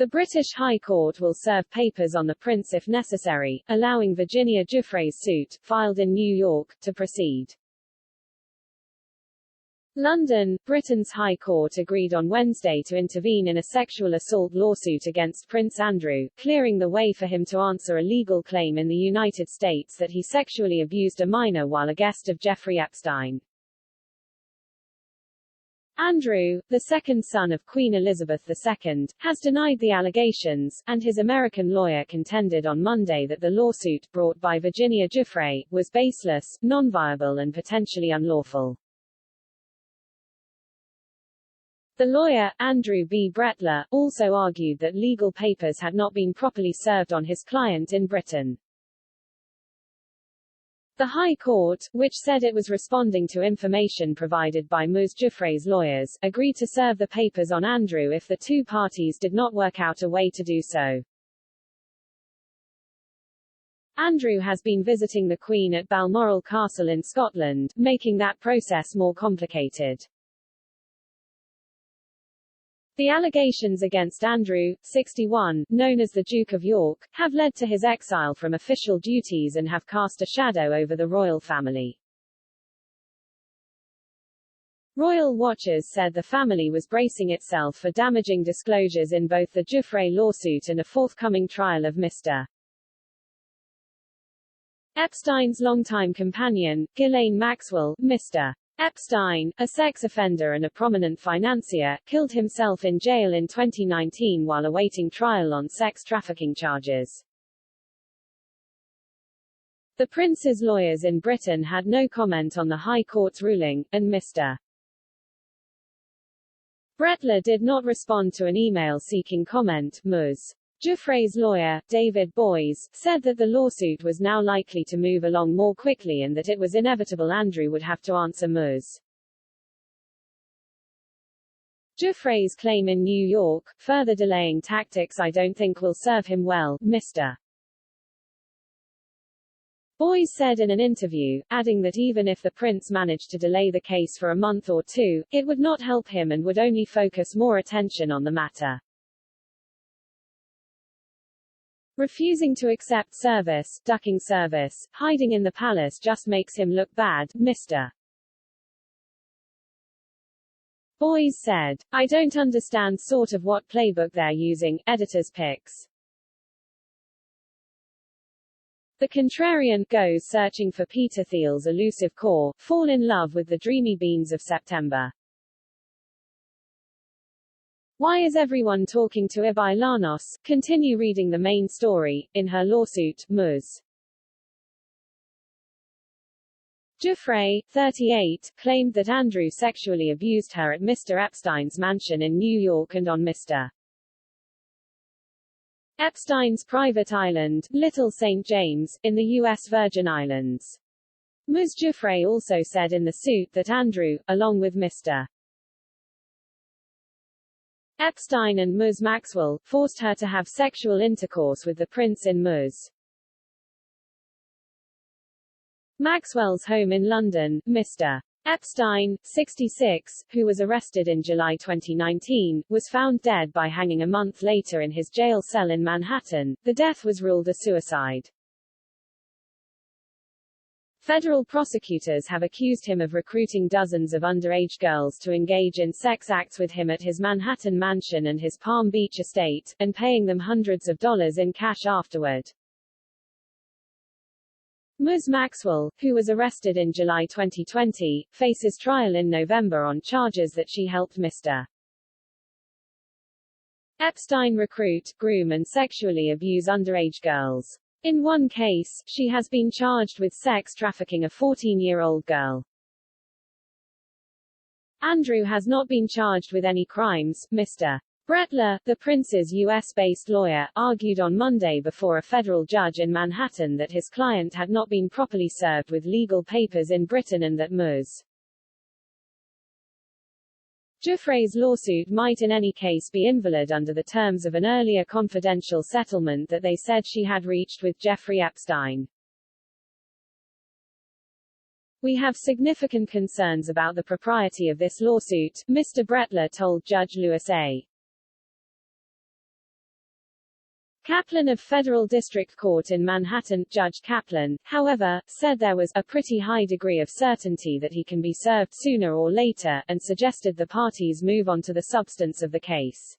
The British High Court will serve papers on the prince if necessary, allowing Virginia Giuffre's suit, filed in New York, to proceed. London, Britain's High Court agreed on Wednesday to intervene in a sexual assault lawsuit against Prince Andrew, clearing the way for him to answer a legal claim in the United States that he sexually abused a minor while a guest of Jeffrey Epstein. Andrew, the second son of Queen Elizabeth II, has denied the allegations, and his American lawyer contended on Monday that the lawsuit, brought by Virginia Giuffre, was baseless, non-viable and potentially unlawful. The lawyer, Andrew B. Brettler, also argued that legal papers had not been properly served on his client in Britain. The High Court, which said it was responding to information provided by Ms. Giuffre's lawyers, agreed to serve the papers on Andrew if the two parties did not work out a way to do so. Andrew has been visiting the Queen at Balmoral Castle in Scotland, making that process more complicated. The allegations against Andrew, 61, known as the Duke of York, have led to his exile from official duties and have cast a shadow over the royal family. Royal watchers said the family was bracing itself for damaging disclosures in both the Giuffre lawsuit and a forthcoming trial of Mr. Epstein's longtime companion, Ghislaine Maxwell. Mr. Epstein, a sex offender and a prominent financier, killed himself in jail in 2019 while awaiting trial on sex trafficking charges. The prince's lawyers in Britain had no comment on the High Court's ruling, and Mr. Brettler did not respond to an email seeking comment. Ms. Giuffre's lawyer, David Boies, said that the lawsuit was now likely to move along more quickly and that it was inevitable Andrew would have to answer Ms. Giuffre's claim in New York, further delaying tactics I don't think will serve him well, Mr. Boies said in an interview, adding that even if the prince managed to delay the case for a month or two, it would not help him and would only focus more attention on the matter. Refusing to accept service, ducking service, hiding in the palace just makes him look bad, Mr. Boies said. I don't understand sort of what playbook they're using, editor's picks. The contrarian goes searching for Peter Thiel's elusive core, fall in love with the dreamy beans of September. Why is everyone talking to Ibai Llanos? Continue reading the main story. In her lawsuit, Ms. Giuffre, 38, claimed that Andrew sexually abused her at Mr. Epstein's mansion in New York and on Mr. Epstein's private island, Little St. James, in the U.S. Virgin Islands. Ms. Giuffre also said in the suit that Andrew, along with Mr. Epstein and Ms. Maxwell, forced her to have sexual intercourse with the prince in Ms. Maxwell's home in London. Mr. Epstein, 66, who was arrested in July 2019, was found dead by hanging a month later in his jail cell in Manhattan. The death was ruled a suicide. Federal prosecutors have accused him of recruiting dozens of underage girls to engage in sex acts with him at his Manhattan mansion and his Palm Beach estate, and paying them hundreds of dollars in cash afterward. Ms. Maxwell, who was arrested in July 2020, faces trial in November on charges that she helped Mr. Epstein recruit, groom and sexually abuse underage girls. In one case, she has been charged with sex trafficking a 14-year-old girl. Andrew has not been charged with any crimes. Mr. Brettler, the prince's U.S.-based lawyer, argued on Monday before a federal judge in Manhattan that his client had not been properly served with legal papers in Britain and that Ms. Giuffre's lawsuit might in any case be invalid under the terms of an earlier confidential settlement that they said she had reached with Jeffrey Epstein. We have significant concerns about the propriety of this lawsuit, Mr. Brettler told Judge Lewis A. Kaplan of Federal District Court in Manhattan, Judge Kaplan, however, said there was a pretty high degree of certainty that he can be served sooner or later, and suggested the parties move on to the substance of the case.